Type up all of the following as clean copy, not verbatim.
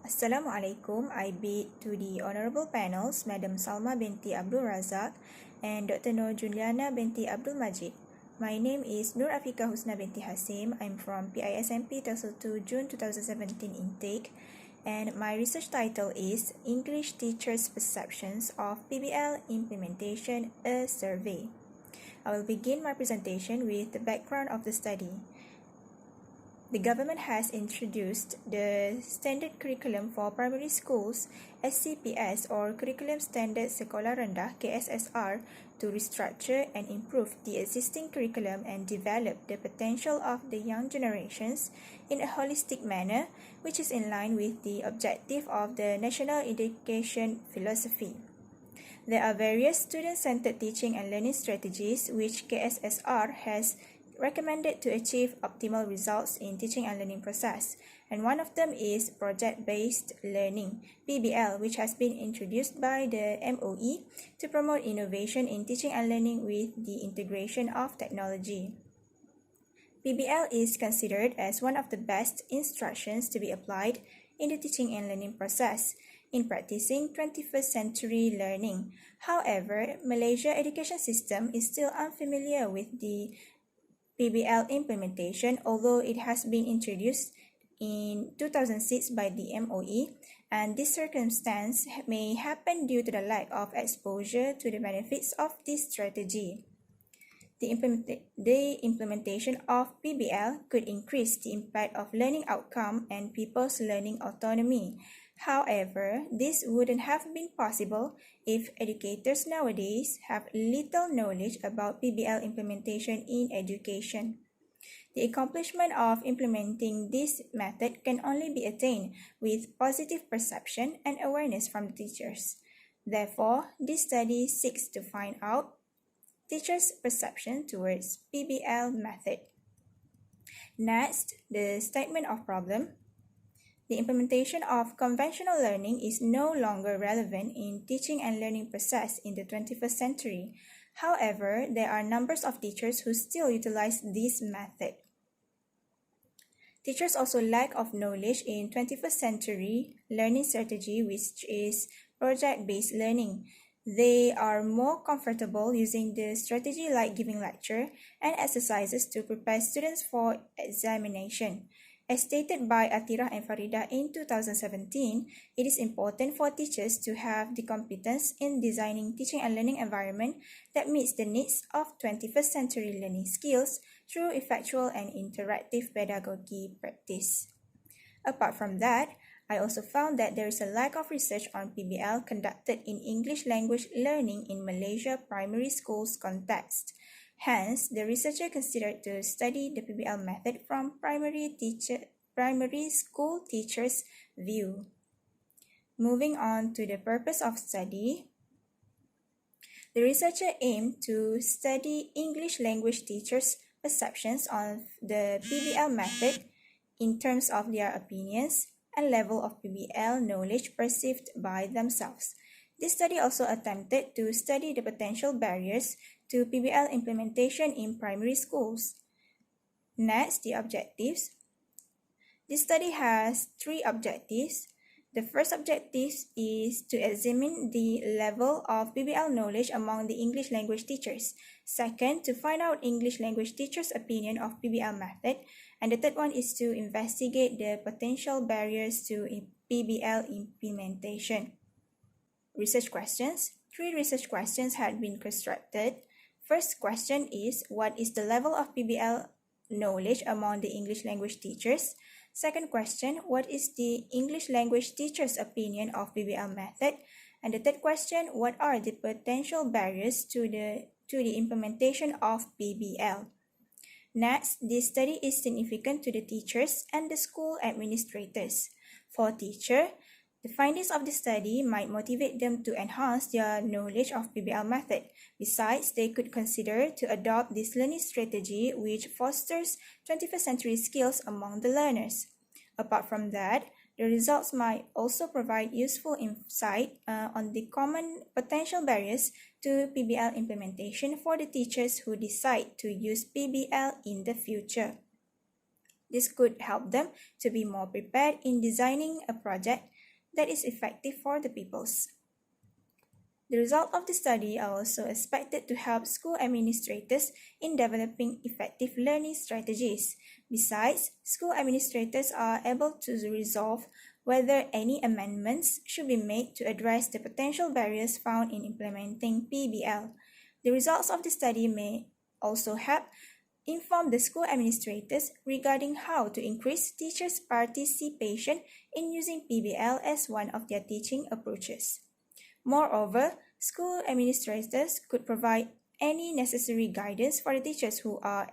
Assalamualaikum. I bid to the honourable panels, Madam Salma binti Abdul Razak and Dr. Nur binti Abdul Majid. My name is Nur Afiqah Husna binti Hassim. I'm from PISMP TESL 2 June 2017 intake, and my research title is English Teachers' Perceptions of PBL Implementation, a Survey. I will begin my presentation with the background of the study. The government has introduced the Standard Curriculum for Primary Schools (SCPS) or Curriculum Standard Sekolah Rendah (KSSR) to restructure and improve the existing curriculum and develop the potential of the young generations in a holistic manner, which is in line with the objective of the National Education Philosophy. There are various student-centered teaching and learning strategies which KSSR has recommended to achieve optimal results in teaching and learning process, and one of them is project-based learning (PBL), which has been introduced by the MOE to promote innovation in teaching and learning with the integration of technology. PBL is considered as one of the best instructions to be applied in the teaching and learning process in practicing 21st century learning. However, Malaysia education system is still unfamiliar with the PBL implementation, although it has been introduced in 2006 by the MOE, and this circumstance may happen due to the lack of exposure to the benefits of this strategy. The implementation of PBL could increase the impact of learning outcome and people's learning autonomy. However, this wouldn't have been possible if educators nowadays have little knowledge about PBL implementation in education. The accomplishment of implementing this method can only be attained with positive perception and awareness from the teachers. Therefore, this study seeks to find out teachers' perception towards PBL method. Next, the statement of problem. The implementation of conventional learning is no longer relevant in teaching and learning process in the 21st century. However, there are numbers of teachers who still utilize this method. Teachers also lack of knowledge in 21st century learning strategy, which is project-based learning. They are more comfortable using the strategy like giving lecture and exercises to prepare students for examination. As stated by Atirah and Farida in 2017, it is important for teachers to have the competence in designing teaching and learning environment that meets the needs of 21st century learning skills through effectual and interactive pedagogy practice. Apart from that, I also found that there is a lack of research on PBL conducted in English language learning in Malaysia primary schools context. Hence, the researcher considered to study the PBL method from primary school teachers' view. Moving on to the purpose of study, the researcher aimed to study English language teachers' perceptions of the PBL method in terms of their opinions and level of PBL knowledge perceived by themselves. This study also attempted to study the potential barriers to PBL implementation in primary schools. Next, the objectives. This study has 3 objectives. The first objective is to examine the level of PBL knowledge among the English language teachers. Second, to find out English language teachers' opinion of PBL method. And the third one is to investigate the potential barriers to PBL implementation. Research questions. 3 research questions had been constructed. First question is, what is the level of PBL knowledge among the English language teachers? Second question, what is the English language teachers' opinion of PBL method? And the third question, what are the potential barriers to the implementation of PBL? Next, this study is significant to the teachers and the school administrators. For teacher, the findings of the study might motivate them to enhance their knowledge of PBL method. Besides, they could consider to adopt this learning strategy which fosters 21st century skills among the learners. Apart from that, the results might also provide useful insight on the common potential barriers to PBL implementation for the teachers who decide to use PBL in the future. This could help them to be more prepared in designing a project that is effective for the pupils. The results of the study are also expected to help school administrators in developing effective learning strategies. Besides, school administrators are able to resolve whether any amendments should be made to address the potential barriers found in implementing PBL. The results of the study may also help inform the school administrators regarding how to increase teachers' participation in using PBL as one of their teaching approaches. Moreover, school administrators could provide any necessary guidance for the teachers who are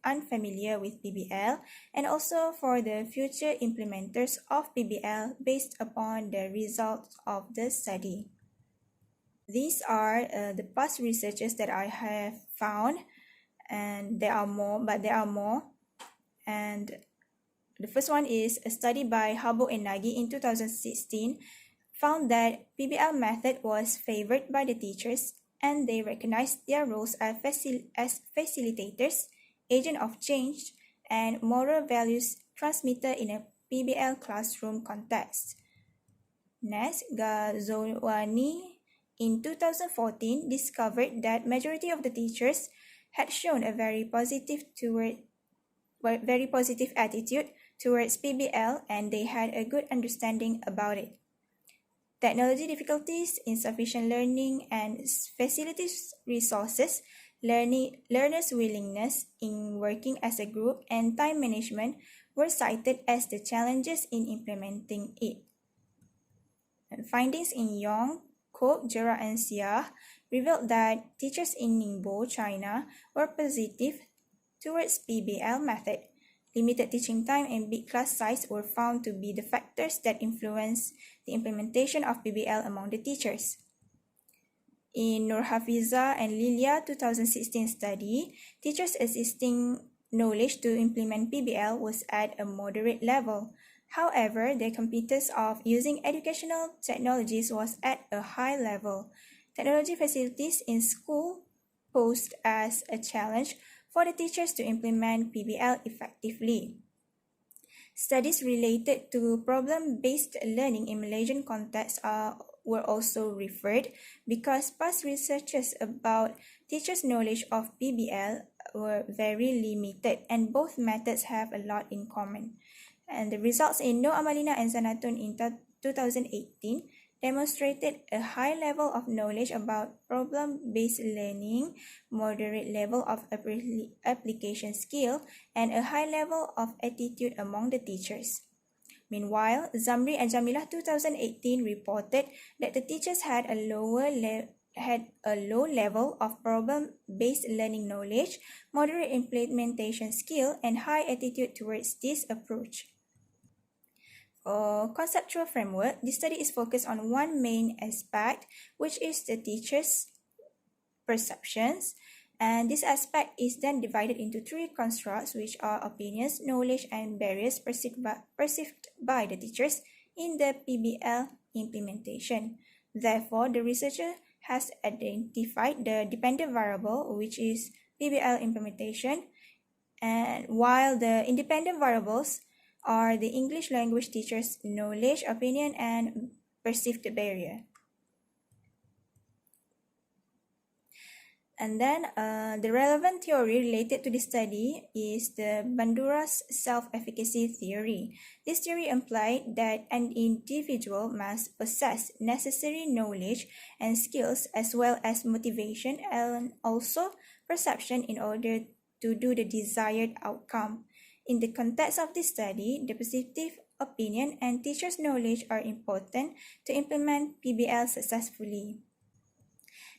unfamiliar with PBL and also for the future implementers of PBL based upon the results of the study. These are the past researches that I have found, and there are more. And the first one is a study by Habo and Nagy in 2016 found that PBL method was favored by the teachers and they recognized their roles as facilitators, agent of change, and moral values transmitted in a PBL classroom context. Next, Ghazouani in 2014 discovered that majority of the teachers had shown a very positive attitude towards PBL and they had a good understanding about it. Technology difficulties, insufficient learning and facilities resources, learners' willingness in working as a group, and time management were cited as the challenges in implementing it. And findings in Yong, Cook, Gerard, and Xia revealed that teachers in Ningbo, China were positive towards PBL method. Limited teaching time and big class size were found to be the factors that influence the implementation of PBL among the teachers. In Nur Afiqah and Lilia 2016 study, teachers' existing knowledge to implement PBL was at a moderate level. However, their competence of using educational technologies was at a high level. Technology facilities in school posed as a challenge for the teachers to implement PBL effectively. Studies related to problem-based learning in Malaysian context were also referred because past researches about teachers' knowledge of PBL were very limited and both methods have a lot in common. And the results in No Amalina and Zanatun in 2018 demonstrated a high level of knowledge about problem-based learning, moderate level of application skill, and a high level of attitude among the teachers. Meanwhile, Zamri and Jamilah 2018 reported that the teachers had a low level of problem-based learning knowledge, moderate implementation skill, and high attitude towards this approach. For conceptual framework, this study is focused on one main aspect, which is the teacher's perceptions, and this aspect is then divided into three constructs, which are opinions, knowledge, and barriers perceived by the teachers in the PBL implementation. Therefore, the researcher has identified the dependent variable, which is PBL implementation, and while the independent variables are the English language teacher's knowledge, opinion, and perceived barrier. And then the relevant theory related to this study is the Bandura's self-efficacy theory. This theory implied that an individual must possess necessary knowledge and skills as well as motivation and also perception in order to do the desired outcome. In the context of this study, the positive opinion and teacher's knowledge are important to implement PBL successfully.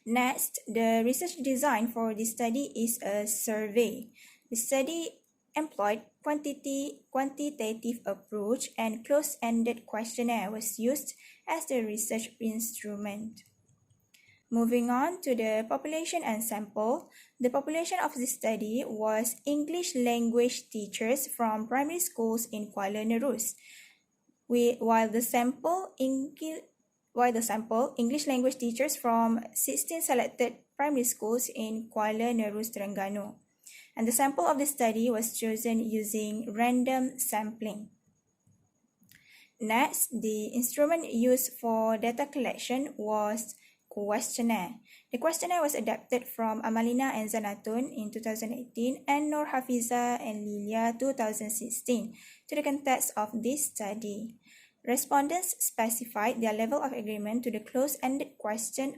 Next, the research design for this study is a survey. The study employed quantitative approach and closed-ended questionnaire was used as the research instrument. Moving on to the population and sample, the population of this study was English language teachers from primary schools in Kuala Nerus, while the sample English language teachers from 16 selected primary schools in Kuala Nerus, Terengganu. And the sample of the study was chosen using random sampling. Next, the instrument used for data collection was questionnaire. The questionnaire was adapted from Amalina and Zanatun in 2018 and Nur Afiqah and Lilia 2016 to the context of this study. Respondents specified their level of agreement to the close-ended question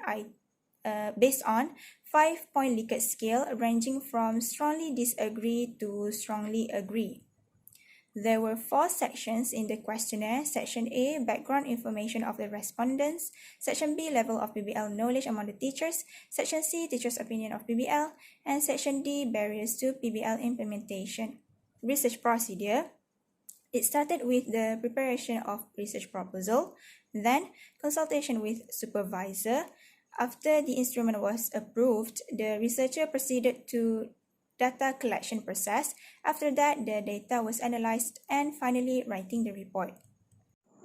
based on 5-point Likert scale ranging from strongly disagree to strongly agree. There were 4 sections in the questionnaire. Section A, background information of the respondents. Section B, level of PBL knowledge among the teachers. Section C, teachers' opinion of PBL. And Section D, barriers to PBL implementation. Research procedure. It started with the preparation of research proposal, then consultation with supervisor. After the instrument was approved, the researcher proceeded to data collection process. After that, the data was analyzed and finally writing the report.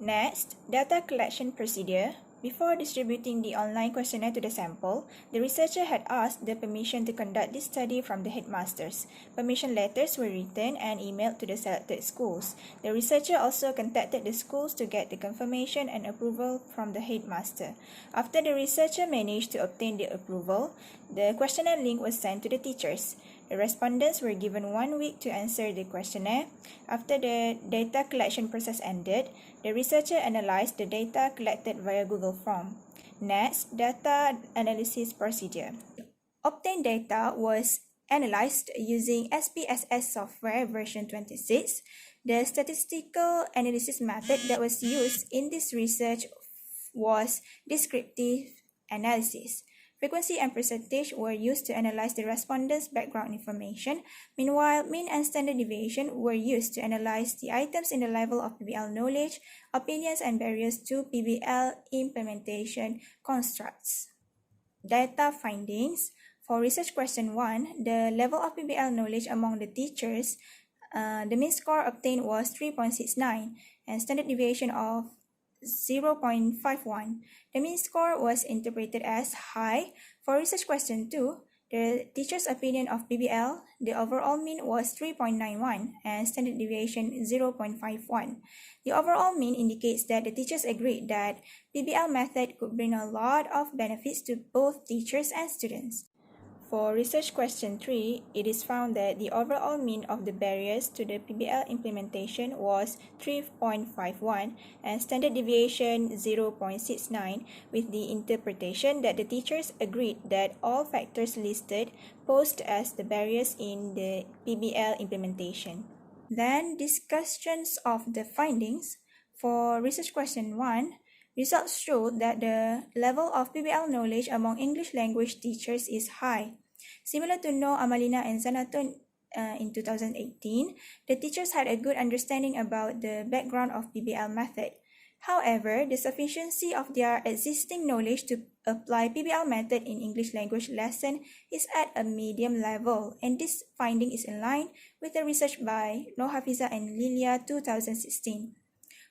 Next, data collection procedure. Before distributing the online questionnaire to the sample, the researcher had asked the permission to conduct this study from the headmasters. Permission letters were written and emailed to the selected schools. The researcher also contacted the schools to get the confirmation and approval from the headmaster. After the researcher managed to obtain the approval, the questionnaire link was sent to the teachers. The respondents were given 1 week to answer the questionnaire. After the data collection process ended, the researcher analyzed the data collected via Google Form. Next, data analysis procedure. Obtained data was analyzed using SPSS software version 26. The statistical analysis method that was used in this research was descriptive analysis. Frequency and percentage were used to analyze the respondents' background information. Meanwhile, mean and standard deviation were used to analyze the items in the level of PBL knowledge, opinions, and barriers to PBL implementation constructs. Data findings. For research question 1, the level of PBL knowledge among the teachers, the mean score obtained was 3.69 and standard deviation of 0.51. The mean score was interpreted as high. For research question 2, the teacher's opinion of PBL, the overall mean was 3.91 and standard deviation 0.51. The overall mean indicates that the teachers agreed that PBL method could bring a lot of benefits to both teachers and students. For research question 3, it is found that the overall mean of the barriers to the PBL implementation was 3.51 and standard deviation 0.69, with the interpretation that the teachers agreed that all factors listed posed as the barriers in the PBL implementation. Then, discussions of the findings. For research question 1, results showed that the level of PBL knowledge among English language teachers is high. Similar to No, Amalina, and Zanatun in 2018, the teachers had a good understanding about the background of PBL method. However, the sufficiency of their existing knowledge to apply PBL method in English language lesson is at a medium level, and this finding is in line with the research by Nur Afiqah and Lilia 2016.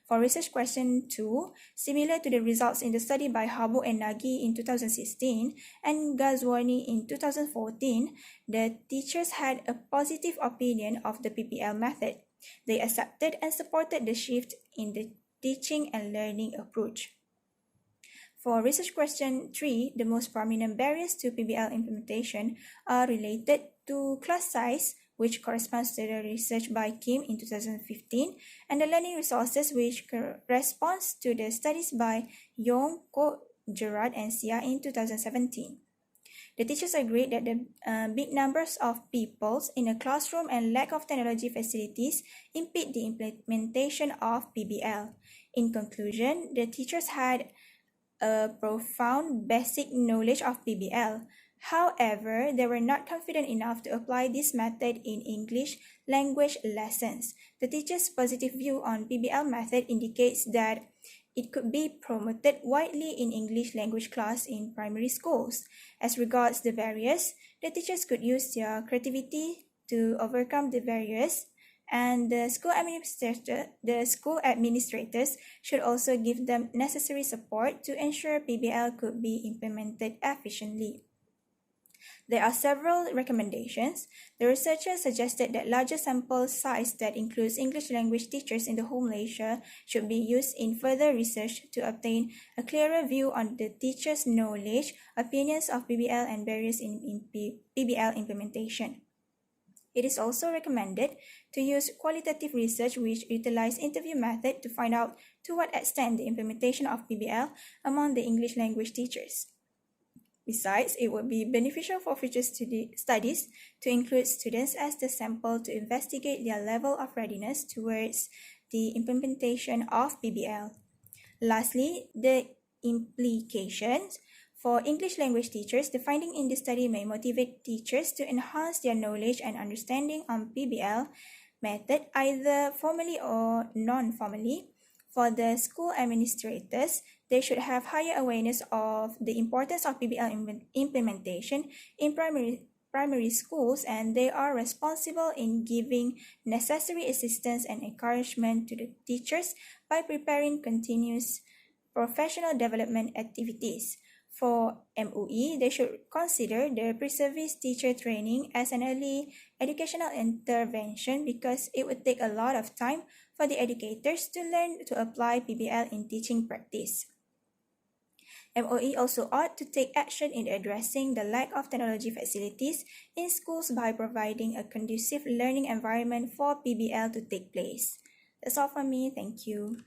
For research question 2, similar to the results in the study by Habu and Nagy in 2016 and Ghazwani in 2014, the teachers had a positive opinion of the PBL method. They accepted and supported the shift in the teaching and learning approach. For research question 3, the most prominent barriers to PBL implementation are related to class size, which corresponds to the research by Kim in 2015, and the learning resources, which corresponds to the studies by Yong, Ko, Gerard, and Sia in 2017. The teachers agreed that the big numbers of pupils in a classroom and lack of technology facilities impede the implementation of PBL. In conclusion, the teachers had a profound basic knowledge of PBL. However, they were not confident enough to apply this method in English language lessons. The teacher's positive view on PBL method indicates that it could be promoted widely in English language class in primary schools. As regards the barriers, the teachers could use their creativity to overcome the barriers, and the school administrators should also give them necessary support to ensure PBL could be implemented efficiently. There are several recommendations. The researchers suggested that larger sample size that includes English language teachers in the whole Malaysia should be used in further research to obtain a clearer view on the teachers' knowledge, opinions of PBL and barriers in PBL implementation. It is also recommended to use qualitative research which utilize interview method to find out to what extent the implementation of PBL among the English language teachers. Besides, it would be beneficial for future studies to include students as the sample to investigate their level of readiness towards the implementation of PBL. Lastly, the implications. For English language teachers, the finding in the study may motivate teachers to enhance their knowledge and understanding on PBL method either formally or non-formally. For the school administrators, they should have higher awareness of the importance of PBL implementation in primary schools, and they are responsible in giving necessary assistance and encouragement to the teachers by preparing continuous professional development activities. For MOE, they should consider the pre-service teacher training as an early educational intervention because it would take a lot of time for the educators to learn to apply PBL in teaching practice. MOE also ought to take action in addressing the lack of technology facilities in schools by providing a conducive learning environment for PBL to take place. That's all from me. Thank you.